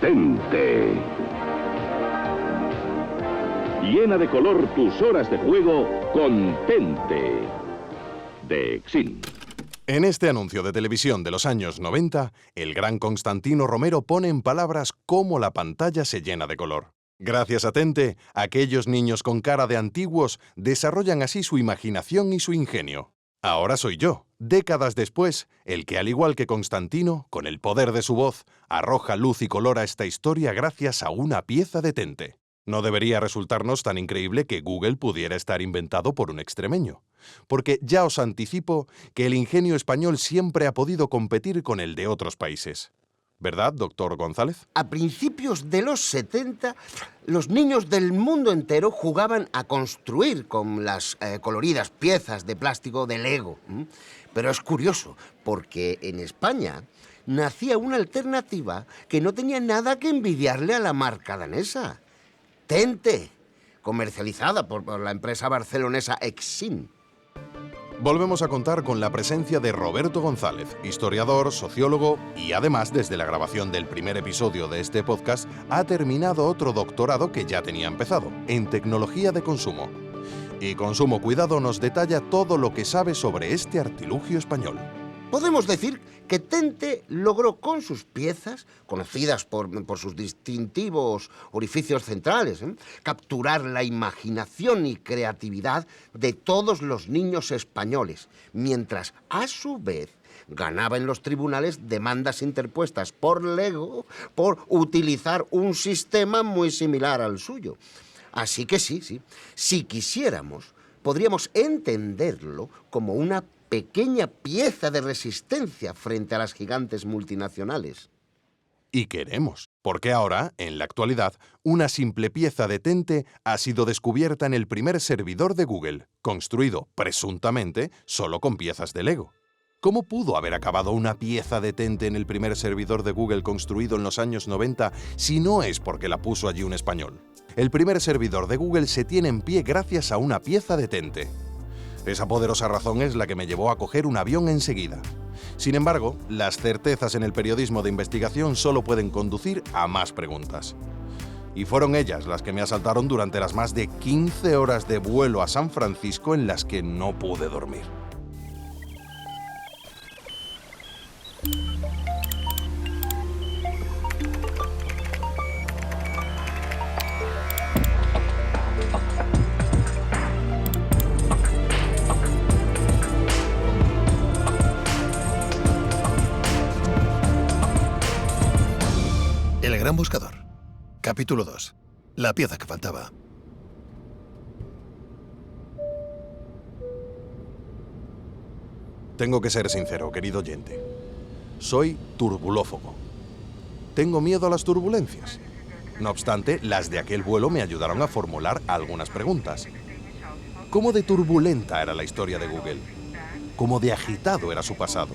Tente. Llena de color tus horas de juego con Tente, de Exin. En este anuncio de televisión de los años 90, el gran Constantino Romero pone en palabras cómo la pantalla se llena de color. Gracias a Tente, aquellos niños con cara de antiguos desarrollan así su imaginación y su ingenio. Ahora soy yo, décadas después, el que, al igual que Constantino, con el poder de su voz, arroja luz y color a esta historia gracias a una pieza de Tente. No debería resultarnos tan increíble que Google pudiera estar inventado por un extremeño, porque ya os anticipo que el ingenio español siempre ha podido competir con el de otros países. ¿Verdad, doctor González? A principios de los 70, los niños del mundo entero jugaban a construir con las coloridas piezas de plástico de Lego. Pero es curioso, porque en España nacía una alternativa que no tenía nada que envidiarle a la marca danesa. Tente, comercializada por la empresa barcelonesa Exin. Volvemos a contar con la presencia de Roberto González, historiador, sociólogo y además, desde la grabación del primer episodio de este podcast, ha terminado otro doctorado que ya tenía empezado, en tecnología de consumo. Y con sumo cuidado nos detalla todo lo que sabe sobre este artilugio español. Podemos decir que Tente logró con sus piezas, conocidas por sus distintivos orificios centrales, capturar la imaginación y creatividad de todos los niños españoles, mientras a su vez ganaba en los tribunales demandas interpuestas por Lego por utilizar un sistema muy similar al suyo. Así que sí, si quisiéramos, podríamos entenderlo como una pequeña pieza de resistencia frente a las gigantes multinacionales. Y queremos, porque ahora, en la actualidad, una simple pieza de Tente ha sido descubierta en el primer servidor de Google, construido, presuntamente, solo con piezas de Lego. ¿Cómo pudo haber acabado una pieza de Tente en el primer servidor de Google construido en los años 90 si no es porque la puso allí un español? El primer servidor de Google se tiene en pie gracias a una pieza de Tente. Esa poderosa razón es la que me llevó a coger un avión enseguida. Sin embargo, las certezas en el periodismo de investigación solo pueden conducir a más preguntas. Y fueron ellas las que me asaltaron durante las más de 15 horas de vuelo a San Francisco en las que no pude dormir. El gran buscador. Capítulo 2. La pieza que faltaba. Tengo que ser sincero, querido oyente. Soy turbulófobo. Tengo miedo a las turbulencias. No obstante, las de aquel vuelo me ayudaron a formular algunas preguntas. ¿Cómo de turbulenta era la historia de Google? ¿Cómo de agitado era su pasado?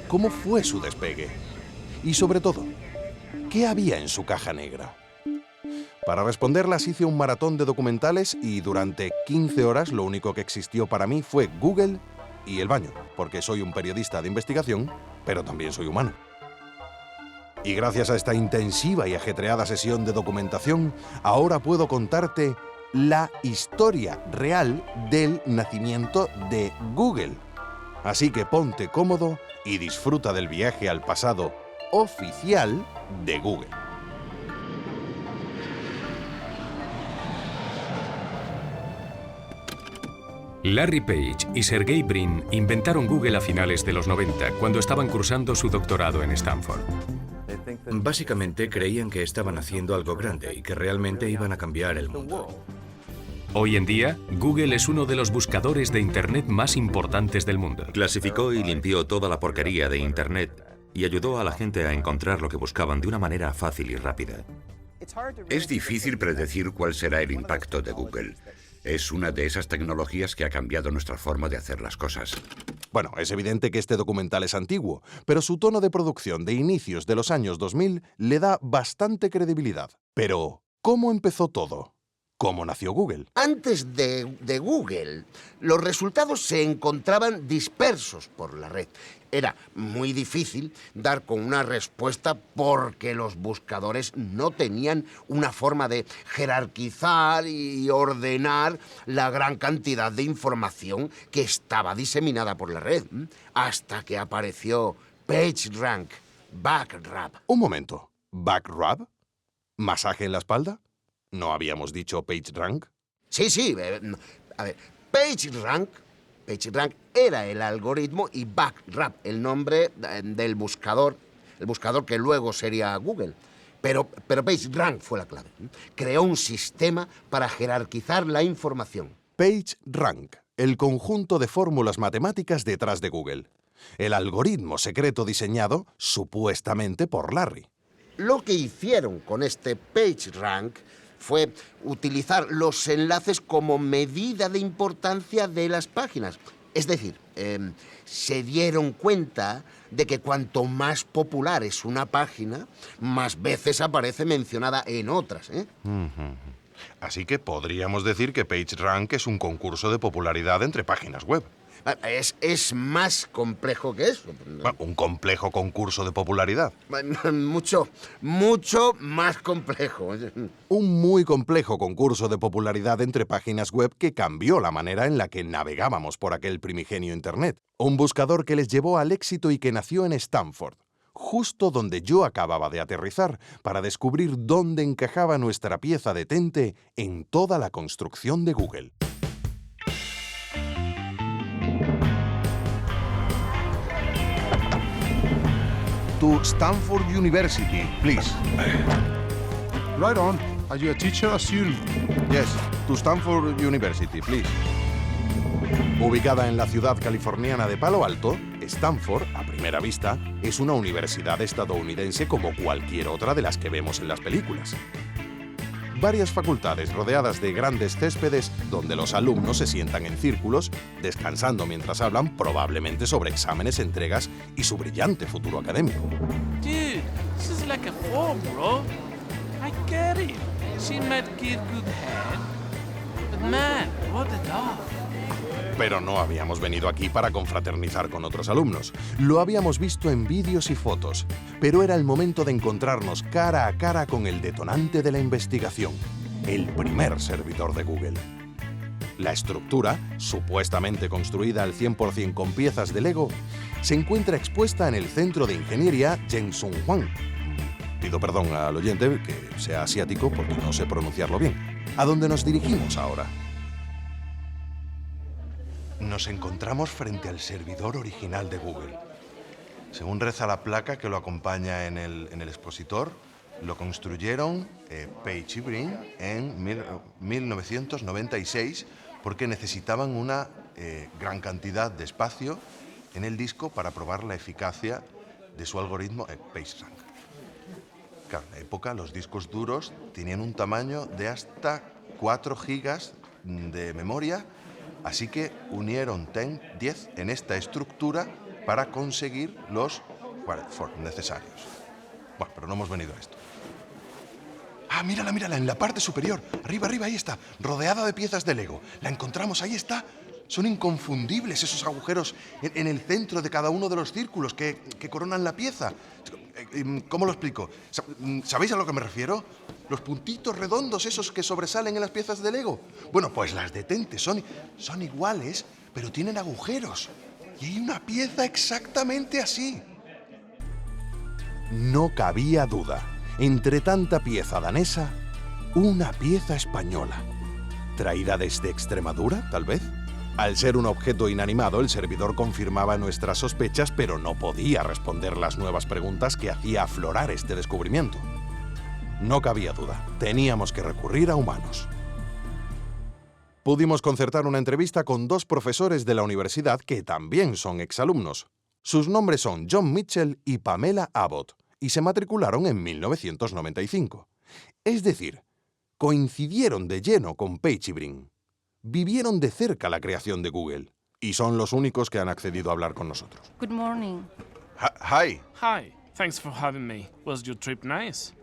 ¿Cómo fue su despegue? Y sobre todo, ¿qué había en su caja negra? Para responderlas hice un maratón de documentales y durante 15 horas lo único que existió para mí fue Google y el baño, porque soy un periodista de investigación, pero también soy humano. Y gracias a esta intensiva y ajetreada sesión de documentación, ahora puedo contarte la historia real del nacimiento de Google. Así que ponte cómodo y disfruta del viaje al pasado oficial de Google. Larry Page y Sergey Brin inventaron Google a finales de los 90, cuando estaban cursando su doctorado en Stanford. Básicamente creían que estaban haciendo algo grande y que realmente iban a cambiar el mundo. Hoy en día, Google es uno de los buscadores de Internet más importantes del mundo. Clasificó y limpió toda la porquería de Internet y ayudó a la gente a encontrar lo que buscaban de una manera fácil y rápida. Es difícil predecir cuál será el impacto de Google. Es una de esas tecnologías que ha cambiado nuestra forma de hacer las cosas. Bueno, es evidente que este documental es antiguo, pero su tono de producción de inicios de los años 2000 le da bastante credibilidad. Pero, ¿cómo empezó todo? cómo nació Google. Antes de Google, los resultados se encontraban dispersos por la red. Era muy difícil dar con una respuesta porque los buscadores no tenían una forma de jerarquizar y ordenar la gran cantidad de información que estaba diseminada por la red, hasta que apareció PageRank, Backrub. Un momento, ¿Backrub? ¿Masaje en la espalda? ¿No habíamos dicho PageRank? Sí, a ver, PageRank era el algoritmo y Backrub el nombre del buscador, el buscador que luego sería Google. Pero PageRank fue la clave. Creó un sistema para jerarquizar la información. PageRank, el conjunto de fórmulas matemáticas detrás de Google. El algoritmo secreto diseñado supuestamente por Larry. Lo que hicieron con este PageRank fue utilizar los enlaces como medida de importancia de las páginas. Es decir, se dieron cuenta de que cuanto más popular es una página, más veces aparece mencionada en otras, ¿eh? Así que podríamos decir que PageRank es un concurso de popularidad entre páginas web. Es más complejo que eso. Un complejo concurso de popularidad. Mucho más complejo. Un muy complejo concurso de popularidad entre páginas web que cambió la manera en la que navegábamos por aquel primigenio Internet. Un buscador que les llevó al éxito y que nació en Stanford, justo donde yo acababa de aterrizar, para descubrir dónde encajaba nuestra pieza de Tente en toda la construcción de Google. To Stanford University, please. Right on. Are you a teacher or student? Yes, to Stanford University, please. Ubicada en la ciudad californiana de Palo Alto, Stanford, a primera vista, es una universidad estadounidense como cualquier otra de las que vemos en las películas. Varias facultades rodeadas de grandes céspedes donde los alumnos se sientan en círculos, descansando mientras hablan probablemente sobre exámenes, entregas y su brillante futuro académico. Dude, this is like a form, bro. I get it. She might give good head. But man, what a dog. Pero no habíamos venido aquí para confraternizar con otros alumnos. Lo habíamos visto en vídeos y fotos, pero era el momento de encontrarnos cara a cara con el detonante de la investigación, el primer servidor de Google. La estructura, supuestamente construida al 100% con piezas de Lego, se encuentra expuesta en el Centro de Ingeniería Jensung Hwang. Pido perdón al oyente que sea asiático porque no sé pronunciarlo bien. ¿A dónde nos dirigimos ahora? Nos encontramos frente al servidor original de Google. Según reza la placa que lo acompaña en el expositor, lo construyeron Page y Brin en 1996 porque necesitaban una gran cantidad de espacio en el disco para probar la eficacia de su algoritmo PageRank. Claro, en la época los discos duros tenían un tamaño de hasta 4 gigas de memoria. Así que unieron 10 en esta estructura para conseguir los necesarios. Bueno, pero no hemos venido a esto. Ah, mírala, en la parte superior. Arriba, ahí está. Rodeada de piezas de Lego. La encontramos, ahí está. Son inconfundibles esos agujeros en el centro de cada uno de los círculos que coronan la pieza. ¿Cómo lo explico? ¿Sabéis a lo que me refiero? Los puntitos redondos esos que sobresalen en las piezas de Lego. Bueno, pues las de Tente son iguales, pero tienen agujeros. Y hay una pieza exactamente así. No cabía duda. Entre tanta pieza danesa, una pieza española. ¿Traída desde Extremadura, tal vez? Al ser un objeto inanimado, el servidor confirmaba nuestras sospechas, pero no podía responder las nuevas preguntas que hacía aflorar este descubrimiento. No cabía duda, teníamos que recurrir a humanos. Pudimos concertar una entrevista con 2 profesores de la universidad que también son exalumnos. Sus nombres son John Mitchell y Pamela Abbott, y se matricularon en 1995. Es decir, coincidieron de lleno con Page y Brin. Vivieron de cerca la creación de Google y son los únicos que han accedido a hablar con nosotros. Good morning. Hi. Hi, thanks for having me. Was your trip nice?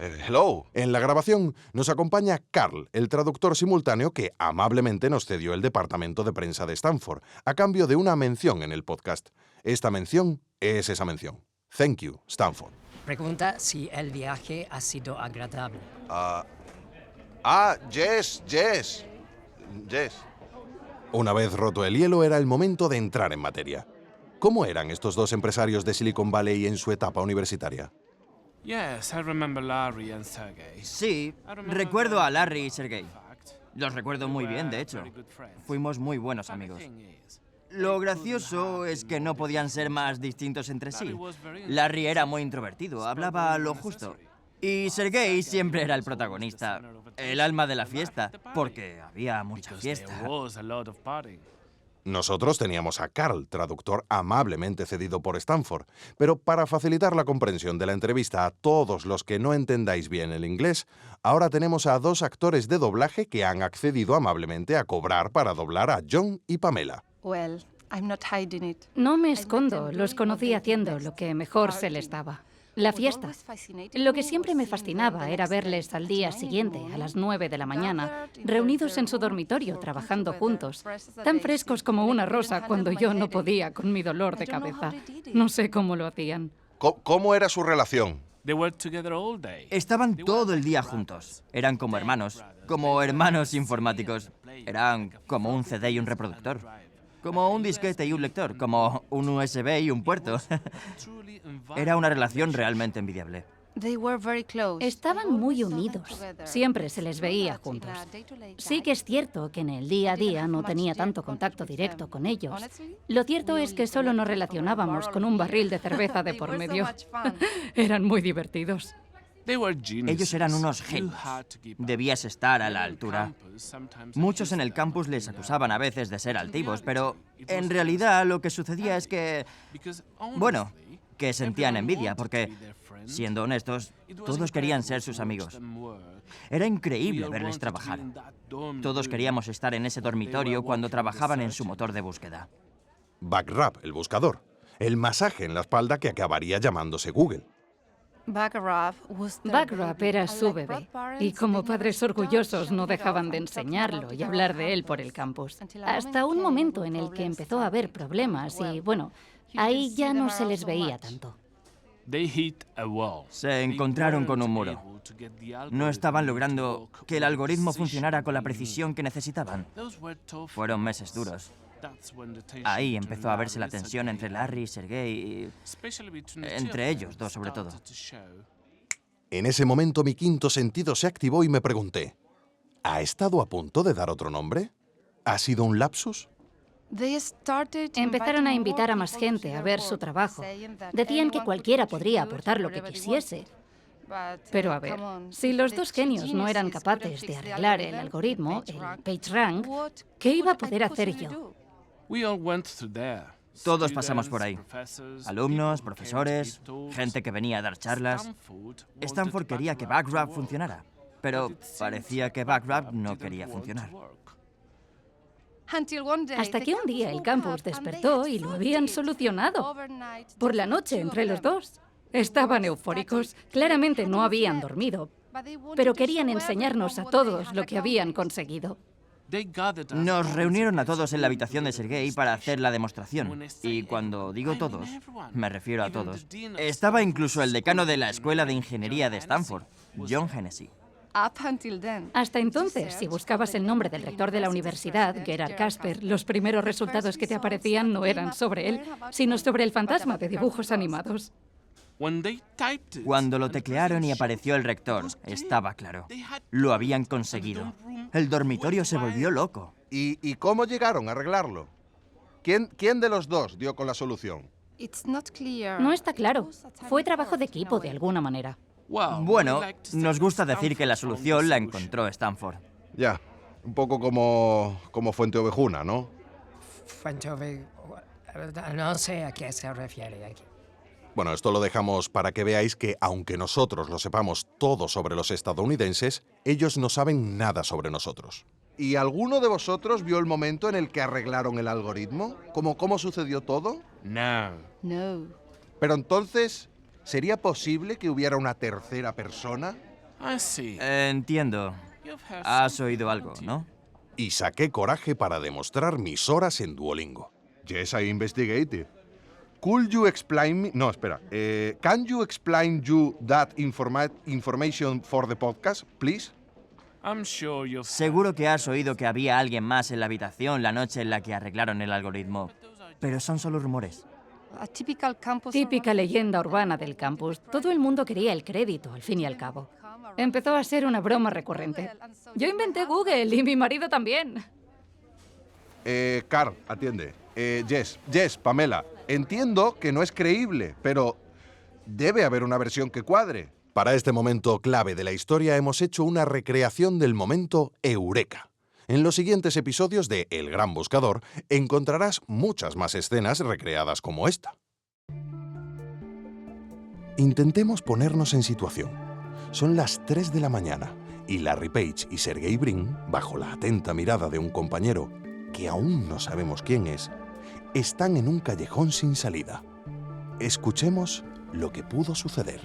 Hello. En la grabación nos acompaña Carl, el traductor simultáneo que amablemente nos cedió el departamento de prensa de Stanford, a cambio de una mención en el podcast. Esta mención es esa mención. Thank you, Stanford. Pregunta si el viaje ha sido agradable. Yes. Una vez roto el hielo, era el momento de entrar en materia. ¿Cómo eran estos dos empresarios de Silicon Valley en su etapa universitaria? Yes, I remember Larry and Sergey. Sí, recuerdo a Larry y Sergey. Los recuerdo muy bien, de hecho. Fuimos muy buenos amigos. Lo gracioso es que no podían ser más distintos entre sí. Larry era muy introvertido, hablaba lo justo. Y Sergey siempre era el protagonista, el alma de la fiesta, porque había mucha fiesta. Nosotros teníamos a Carl, traductor amablemente cedido por Stanford, pero para facilitar la comprensión de la entrevista a todos los que no entendáis bien el inglés, ahora tenemos a dos actores de doblaje que han accedido amablemente a cobrar para doblar a John y Pamela. No me escondo, los conocí haciendo lo que mejor se les daba. La fiesta. Lo que siempre me fascinaba era verles al día siguiente, a las 9 de la mañana, reunidos en su dormitorio, trabajando juntos, tan frescos como una rosa cuando yo no podía con mi dolor de cabeza. No sé cómo lo hacían. ¿Cómo era su relación? Estaban todo el día juntos. Eran como hermanos informáticos. Eran como un CD y un reproductor. Como un disquete y un lector, como un USB y un puerto. Era una relación realmente envidiable. Estaban muy unidos. Siempre se les veía juntos. Sí que es cierto que en el día a día no tenía tanto contacto directo con ellos. Lo cierto es que solo nos relacionábamos con un barril de cerveza de por medio. Eran muy divertidos. Ellos eran unos genios. Debías estar a la altura. Muchos en el campus les acusaban a veces de ser altivos, pero en realidad lo que sucedía es que... Bueno, que sentían envidia, porque, siendo honestos, todos querían ser sus amigos. Era increíble verles trabajar. Todos queríamos estar en ese dormitorio cuando trabajaban en su motor de búsqueda. Backrub, el buscador. El masaje en la espalda que acabaría llamándose Google. Backrub era su bebé, y como padres orgullosos no dejaban de enseñarlo y hablar de él por el campus. Hasta un momento en el que empezó a haber problemas y, bueno, ahí ya no se les veía tanto. Se encontraron con un muro. No estaban logrando que el algoritmo funcionara con la precisión que necesitaban. Fueron meses duros. Ahí empezó a verse la tensión entre Larry y Sergey, y entre ellos dos sobre todo. En ese momento mi quinto sentido se activó y me pregunté, ¿ha estado a punto de dar otro nombre? ¿Ha sido un lapsus? Empezaron a invitar a más gente a ver su trabajo. Decían que cualquiera podría aportar lo que quisiese. Pero a ver, si los dos genios no eran capaces de arreglar el algoritmo, el PageRank, ¿qué iba a poder hacer yo? Todos pasamos por ahí. Alumnos, profesores, gente que venía a dar charlas. Stanford quería que Backrub funcionara, pero parecía que Backrub no quería funcionar. Hasta que un día el campus despertó y lo habían solucionado. Por la noche, entre los dos. Estaban eufóricos. Claramente no habían dormido, pero querían enseñarnos a todos lo que habían conseguido. Nos reunieron a todos en la habitación de Sergey para hacer la demostración. Y cuando digo todos, me refiero a todos. Estaba incluso el decano de la Escuela de Ingeniería de Stanford, John Hennessy. Hasta entonces, si buscabas el nombre del rector de la universidad, Gerard Casper, los primeros resultados que te aparecían no eran sobre él, sino sobre el fantasma de dibujos animados. Cuando lo teclearon y apareció el rector, estaba claro. Lo habían conseguido. El dormitorio se volvió loco. ¿Y cómo llegaron a arreglarlo? ¿Quién de los dos dio con la solución? No está claro. Fue trabajo de equipo de alguna manera. Bueno, nos gusta decir que la solución la encontró Stanford. Ya, un poco como Fuente Ovejuna, ¿no? Fuente Ovejuna... No sé a qué se refiere aquí. Bueno, esto lo dejamos para que veáis que, aunque nosotros lo sepamos todo sobre los estadounidenses, ellos no saben nada sobre nosotros. ¿Y alguno de vosotros vio el momento en el que arreglaron el algoritmo? ¿Cómo sucedió todo? No. Pero entonces, ¿sería posible que hubiera una tercera persona? I see. Entiendo. Has oído algo, ¿no? Y saqué coraje para demostrar mis horas en Duolingo. Yes, I investigated. Could you explain me... No, espera. Can you explain you that information for the podcast, please? I'm sure you've... Seguro que has oído que había alguien más en la habitación la noche en la que arreglaron el algoritmo. Pero son solo rumores. Típica leyenda urbana del campus. Todo el mundo quería el crédito, al fin y al cabo. Empezó a ser una broma recurrente. Yo inventé Google y mi marido también. Carl, atiende. Jess, Pamela, entiendo que no es creíble, pero debe haber una versión que cuadre. Para este momento clave de la historia hemos hecho una recreación del momento Eureka. En los siguientes episodios de El Gran Buscador encontrarás muchas más escenas recreadas como esta. Intentemos ponernos en situación. Son las 3 de la mañana y Larry Page y Sergey Brin, bajo la atenta mirada de un compañero, que aún no sabemos quién es, están en un callejón sin salida. Escuchemos lo que pudo suceder.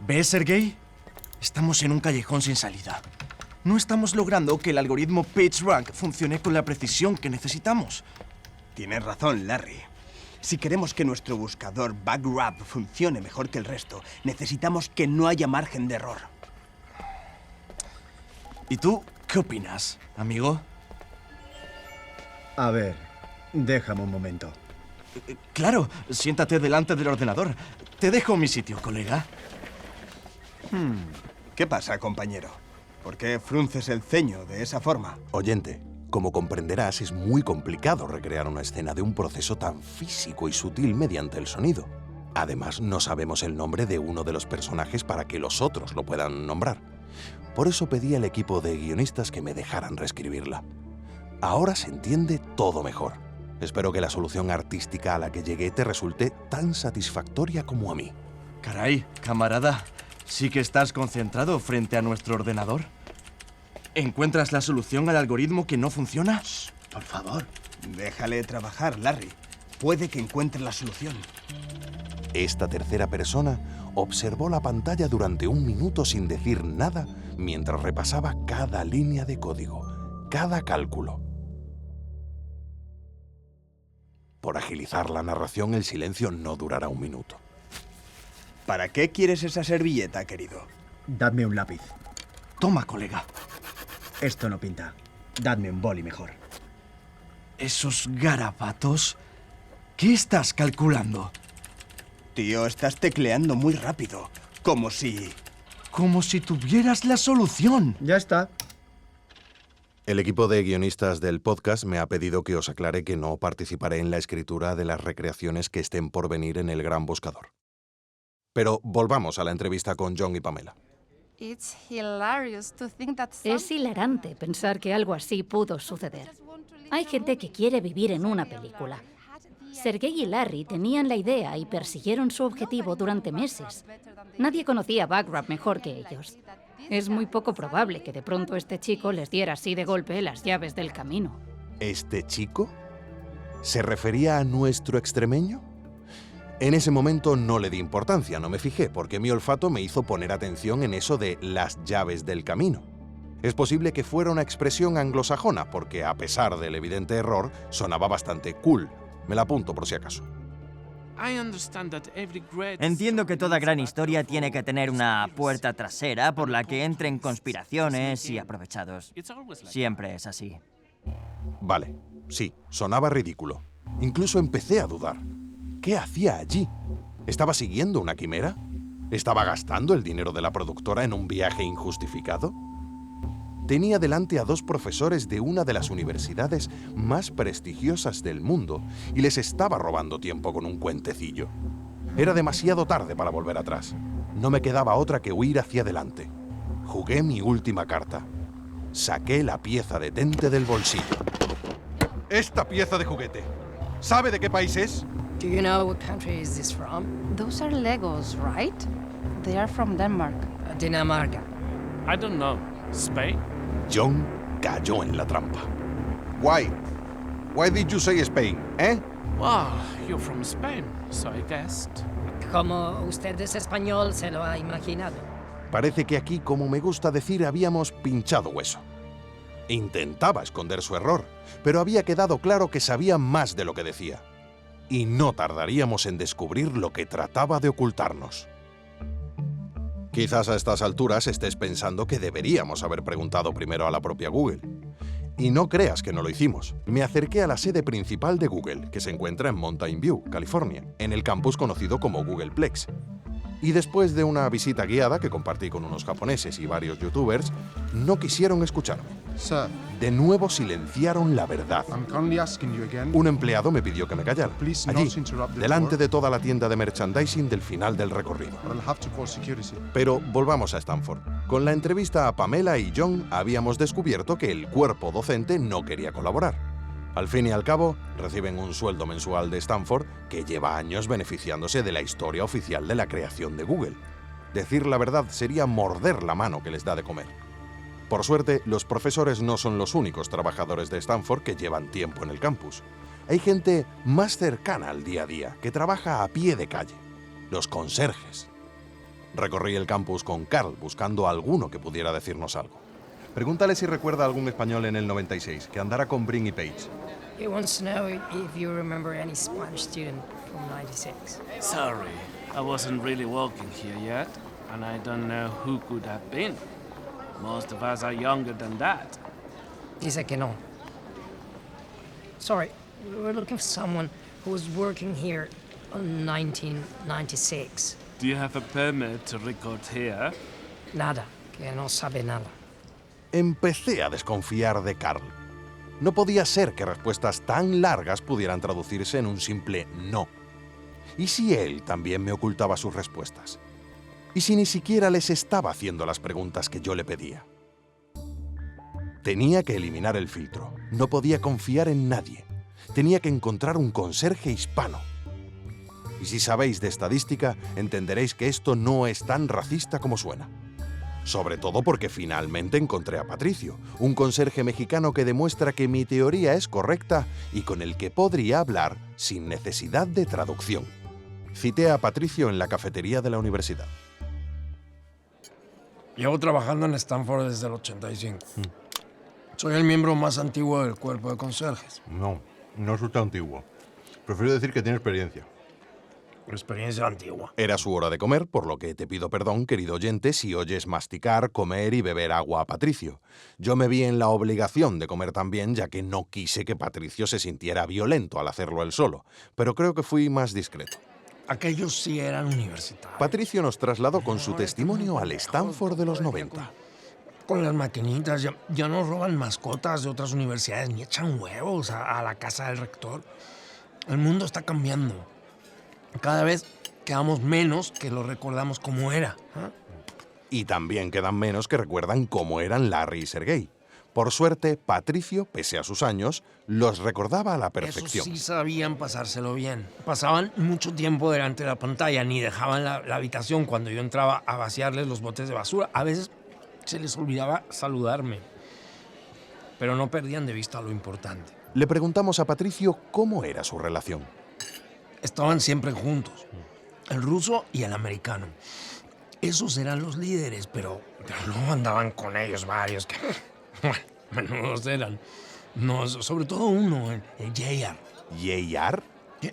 ¿Ves, Sergey? Estamos en un callejón sin salida. No estamos logrando que el algoritmo PageRank funcione con la precisión que necesitamos. Tienes razón, Larry. Si queremos que nuestro buscador BugRap funcione mejor que el resto, necesitamos que no haya margen de error. ¿Y tú qué opinas, amigo? A ver, déjame un momento. Claro, siéntate delante del ordenador. Te dejo mi sitio, colega. ¿Qué pasa, compañero? ¿Por qué frunces el ceño de esa forma? Oyente, como comprenderás, es muy complicado recrear una escena de un proceso tan físico y sutil mediante el sonido. Además, no sabemos el nombre de uno de los personajes para que los otros lo puedan nombrar. Por eso pedí al equipo de guionistas que me dejaran reescribirla. Ahora se entiende todo mejor. Espero que la solución artística a la que llegué te resulte tan satisfactoria como a mí. Caray, camarada, ¿sí que estás concentrado frente a nuestro ordenador? ¿Encuentras la solución al algoritmo que no funciona? Shh, por favor, déjale trabajar, Larry. Puede que encuentre la solución. Esta tercera persona observó la pantalla durante 1 minuto sin decir nada mientras repasaba cada línea de código, cada cálculo. Por agilizar la narración, el silencio no durará 1 minuto. ¿Para qué quieres esa servilleta, querido? Dadme un lápiz. Toma, colega. Esto no pinta. Dadme un boli mejor. ¿Esos garabatos? ¿Qué estás calculando? Tío, estás tecleando muy rápido. Como si... Como si tuvieras la solución. Ya está. El equipo de guionistas del podcast me ha pedido que os aclare que no participaré en la escritura de las recreaciones que estén por venir en El Gran Buscador. Pero volvamos a la entrevista con John y Pamela. Es hilarante pensar que algo así pudo suceder. Hay gente que quiere vivir en una película. Sergey y Larry tenían la idea y persiguieron su objetivo durante meses. Nadie conocía BugRap mejor que ellos. Es muy poco probable que de pronto este chico les diera así de golpe las llaves del camino. ¿Este chico? ¿Se refería a nuestro extremeño? En ese momento no le di importancia, no me fijé, porque mi olfato me hizo poner atención en eso de las llaves del camino. Es posible que fuera una expresión anglosajona, porque a pesar del evidente error, sonaba bastante cool. Me la apunto por si acaso. Entiendo que toda gran historia tiene que tener una puerta trasera por la que entren conspiraciones y aprovechados. Siempre es así. Vale, sí, sonaba ridículo. Incluso empecé a dudar. ¿Qué hacía allí? ¿Estaba siguiendo una quimera? ¿Estaba gastando el dinero de la productora en un viaje injustificado? Tenía delante a 2 profesores de una de las universidades más prestigiosas del mundo y les estaba robando tiempo con un cuentecillo. Era demasiado tarde para volver atrás. No me quedaba otra que huir hacia adelante. Jugué mi última carta. Saqué la pieza de Tente del bolsillo. Esta pieza de juguete, ¿sabe de qué país es? Do you know what country is this from? Those are Legos, right? They are from Denmark. Dinamarca. I don't know. Spain? John cayó en la trampa. Why? Why did you say Spain, eh? Well, you're from Spain, so I guessed. Como usted es español, se lo ha imaginado. Parece que aquí, como me gusta decir, habíamos pinchado hueso. Intentaba esconder su error, pero había quedado claro que sabía más de lo que decía. Y no tardaríamos en descubrir lo que trataba de ocultarnos. Quizás a estas alturas estés pensando que deberíamos haber preguntado primero a la propia Google. Y no creas que no lo hicimos. Me acerqué a la sede principal de Google, que se encuentra en Mountain View, California, en el campus conocido como Googleplex. Y después de una visita guiada que compartí con unos japoneses y varios youtubers, no quisieron escucharme. Sir, De nuevo silenciaron la verdad. I'm kindly asking you again. Un empleado me pidió que me callara. Please Allí, not interrupt the delante tour. de toda la tienda de merchandising del final del recorrido. I'll have to call security. Pero volvamos a Stanford. Con la entrevista a Pamela y John habíamos descubierto que el cuerpo docente no quería colaborar. Al fin y al cabo, reciben un sueldo mensual de Stanford que lleva años beneficiándose de la historia oficial de la creación de Google. Decir la verdad sería morder la mano que les da de comer. Por suerte, los profesores no son los únicos trabajadores de Stanford que llevan tiempo en el campus. Hay gente más cercana al día a día, que trabaja a pie de calle. Los conserjes. Recorrí el campus con Carl buscando a alguno que pudiera decirnos algo. Pregúntale si recuerda a algún español en el 96 que andara con Brin y Page. He wants to know if you remember any Spanish student from 96. Sorry, I wasn't really working here yet, and I don't know who could have been. Most of us are younger than that. Dice que no. Sorry, we were looking for someone who was working here in 1996. Do you have a permit to record here? Nada, que no sabe nada. Empecé a desconfiar de Carl. No podía ser que respuestas tan largas pudieran traducirse en un simple no. ¿Y si él también me ocultaba sus respuestas? ¿Y si ni siquiera les estaba haciendo las preguntas que yo le pedía? Tenía que eliminar el filtro. No podía confiar en nadie. Tenía que encontrar un conserje hispano. Y si sabéis de estadística, entenderéis que esto no es tan racista como suena. Sobre todo porque finalmente encontré a Patricio, un conserje mexicano que demuestra que mi teoría es correcta y con el que podría hablar sin necesidad de traducción. Cité a Patricio en la cafetería de la universidad. Llevo trabajando en Stanford desde el 85. Soy el miembro más antiguo del cuerpo de conserjes. No es usted antiguo. Prefiero decir que tiene experiencia. Experiencia antigua. Era su hora de comer, por lo que te pido perdón, querido oyente, si oyes masticar, comer y beber agua a Patricio. Yo me vi en la obligación de comer también, ya que no quise que Patricio se sintiera violento al hacerlo él solo, pero creo que fui más discreto. Aquellos sí eran universitarios. Patricio nos trasladó con su testimonio al Stanford de los 90. Con las maquinitas, ya no roban mascotas de otras universidades ni echan huevos a la casa del rector. El mundo está cambiando. Cada vez quedamos menos que lo recordamos como era. Y también quedan menos que recuerdan cómo eran Larry y Sergey. Por suerte, Patricio, pese a sus años, los recordaba a la perfección. Esos sí sabían pasárselo bien. Pasaban mucho tiempo delante de la pantalla, ni dejaban la habitación cuando yo entraba a vaciarles los botes de basura. A veces se les olvidaba saludarme, pero no perdían de vista lo importante. Le preguntamos a Patricio cómo era su relación. Estaban siempre juntos, el ruso y el americano. Esos eran los líderes, pero luego andaban con ellos varios que, bueno, menudos eran. No, sobre todo uno, el JR. ¿JR?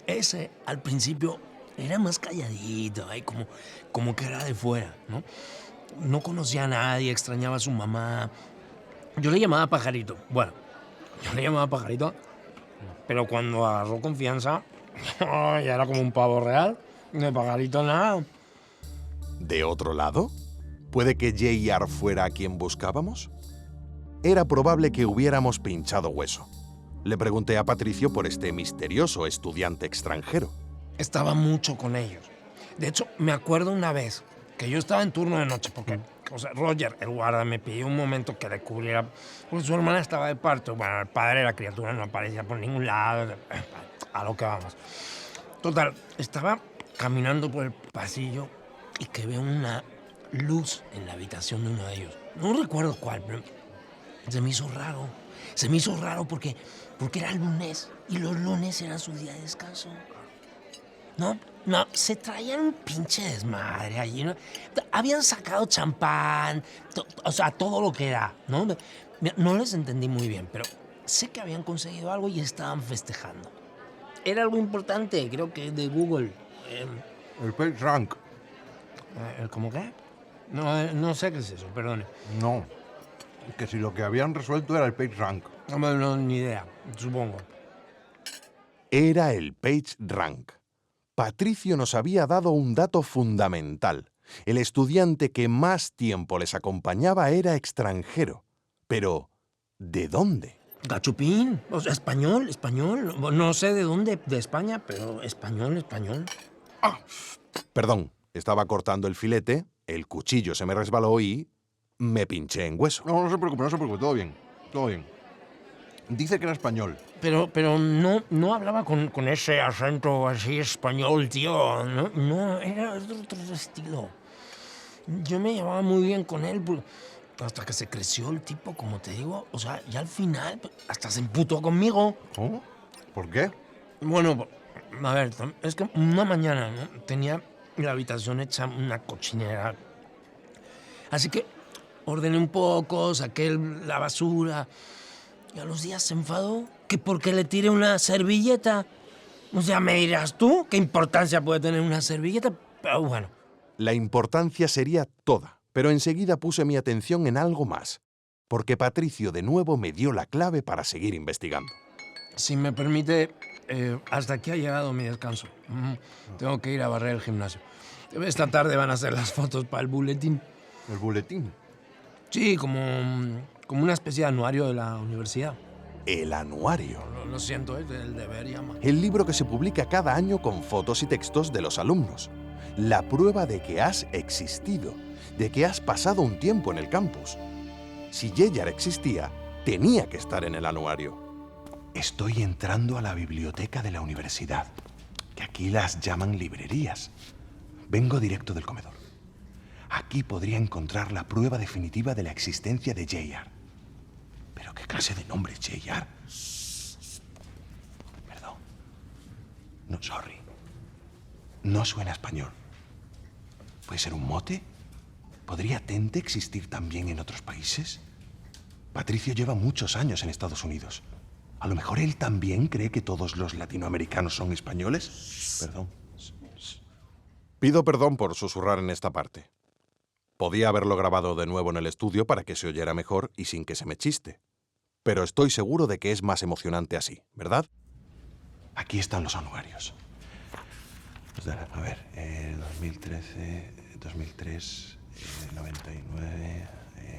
Ese, al principio, era más calladito, como que era de fuera, ¿no? No conocía a nadie, extrañaba a su mamá. Yo le llamaba Pajarito. Bueno, yo le llamaba Pajarito, pero cuando agarró confianza, ya era como un pavo real. De Pajarito nada. ¿De otro lado? ¿Puede que JR fuera a quien buscábamos? Era probable que hubiéramos pinchado hueso. Le pregunté a Patricio por este misterioso estudiante extranjero. Estaba mucho con ellos. De hecho, me acuerdo una vez que yo estaba en turno de noche porque Roger, el guarda, me pidió un momento que le cubriera. Porque su hermana estaba de parto. Bueno, el padre de la criatura no aparecía por ningún lado. A lo que vamos. Total, estaba caminando por el pasillo y que veo una luz en la habitación de uno de ellos. No recuerdo cuál, pero se me hizo raro. Se me hizo raro porque era lunes y los lunes era su día de descanso. No, se traían un pinche desmadre allí, ¿no? Habían sacado champán, o sea, todo lo que da, ¿no? No les entendí muy bien, pero sé que habían conseguido algo y estaban festejando. Era algo importante, creo que de Google. El PageRank. ¿El cómo qué? No sé qué es eso, perdone. No, que si lo que habían resuelto era el PageRank. No, ni idea, supongo. Era el PageRank. Patricio nos había dado un dato fundamental. El estudiante que más tiempo les acompañaba era extranjero. Pero, ¿de dónde? Gachupín, o sea, español. No sé de dónde, de España, pero español. Perdón, estaba cortando el filete, el cuchillo se me resbaló y me pinché en hueso. No se preocupe, todo bien. Dice que era español. Pero no hablaba con ese acento así español, tío. No, era otro estilo. Yo me llevaba muy bien con él hasta que se creció el tipo, como te digo. O sea, ya al final hasta se emputó conmigo. ¿Oh? ¿Por qué? Bueno, a ver, es que una mañana, ¿no? Tenía la habitación hecha una cochinera. Así que ordené un poco, saqué la basura. Y a los días se enfadó que porque le tiré una servilleta. O sea, me dirás tú qué importancia puede tener una servilleta, pero bueno. La importancia sería toda, pero enseguida puse mi atención en algo más, porque Patricio de nuevo me dio la clave para seguir investigando. Si me permite, hasta aquí ha llegado mi descanso. Tengo que ir a barrer el gimnasio. Esta tarde van a hacer las fotos para el boletín. ¿El boletín? Sí, como una especie de anuario de la universidad. El anuario. Lo siento, es el deber llama. El libro que se publica cada año con fotos y textos de los alumnos. La prueba de que has existido, de que has pasado un tiempo en el campus. Si Yeyar existía, tenía que estar en el anuario. Estoy entrando a la biblioteca de la universidad, que aquí las llaman librerías. Vengo directo del comedor. Aquí podría encontrar la prueba definitiva de la existencia de Yeyar. ¿Pero qué clase de nombre es Yeyar? Perdón. No, sorry. No suena español. ¿Puede ser un mote? ¿Podría Tente existir también en otros países? Patricio lleva muchos años en Estados Unidos. A lo mejor él también cree que todos los latinoamericanos son españoles. Perdón. Pido perdón por susurrar en esta parte. Podía haberlo grabado de nuevo en el estudio para que se oyera mejor y sin que se me chiste. Pero estoy seguro de que es más emocionante así, ¿verdad? Aquí están los anuarios. A ver, 2013, 2003, 99...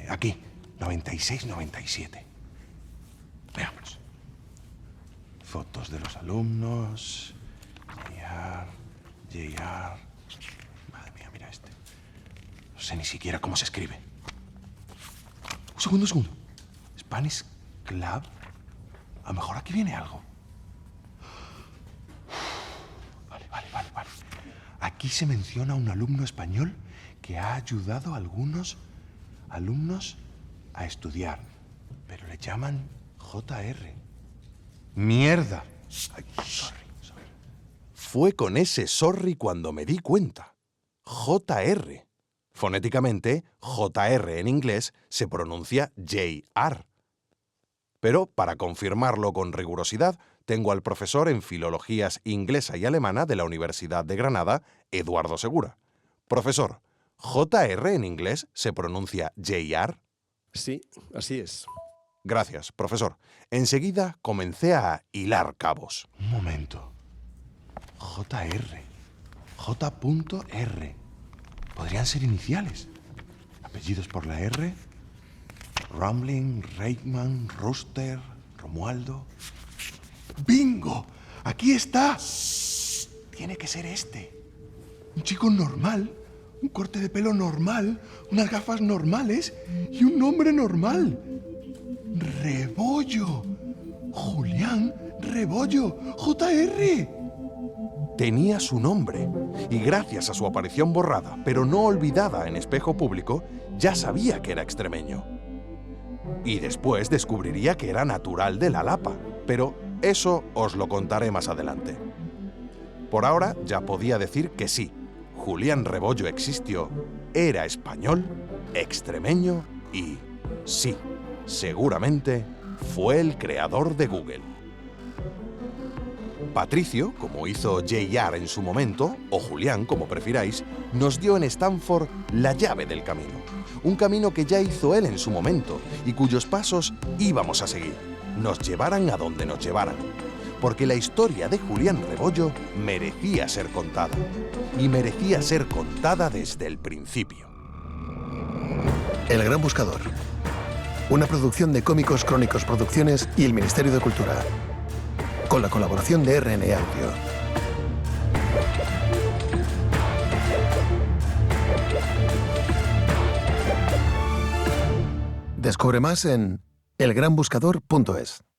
aquí, 96, 97. Veamos. Fotos de los alumnos. JR. Madre mía, mira este. No sé ni siquiera cómo se escribe. Un segundo. Spanish Club. A lo mejor aquí viene algo. Vale. Aquí se menciona a un alumno español que ha ayudado a algunos alumnos a estudiar. Pero le llaman JR. ¡Mierda! Ay, sorry. Fue con ese sorry cuando me di cuenta. JR. Fonéticamente, JR en inglés se pronuncia JR. Pero, para confirmarlo con rigurosidad, tengo al profesor en Filologías Inglesa y Alemana de la Universidad de Granada, Eduardo Segura. Profesor, ¿JR en inglés se pronuncia JR? Sí, así es. Gracias, profesor. Enseguida comencé a hilar cabos. Un momento. JR. J.R. Podrían ser iniciales. Apellidos por la R. Rumbling, Reichman, Ruster, Romualdo. ¡Bingo! ¡Aquí está! Tiene que ser este. Un chico normal, un corte de pelo normal, unas gafas normales y un nombre normal. Rebollo. Julián Rebollo. JR. Tenía su nombre, y gracias a su aparición borrada, pero no olvidada en Espejo Público, ya sabía que era extremeño. Y después descubriría que era natural de La Lapa, pero eso os lo contaré más adelante. Por ahora ya podía decir que sí, Julián Rebollo existió, era español, extremeño y, sí, seguramente fue el creador de Google. Patricio, como hizo JR en su momento, o Julián, como prefiráis, nos dio en Stanford la llave del camino. Un camino que ya hizo él en su momento y cuyos pasos íbamos a seguir, nos llevaran a donde nos llevaran. Porque la historia de Julián Rebollo merecía ser contada. Y merecía ser contada desde el principio. El Gran Buscador. Una producción de Cómicos Crónicos Producciones y el Ministerio de Cultura. Con la colaboración de RN Audio. Descubre más en elgranbuscador.es.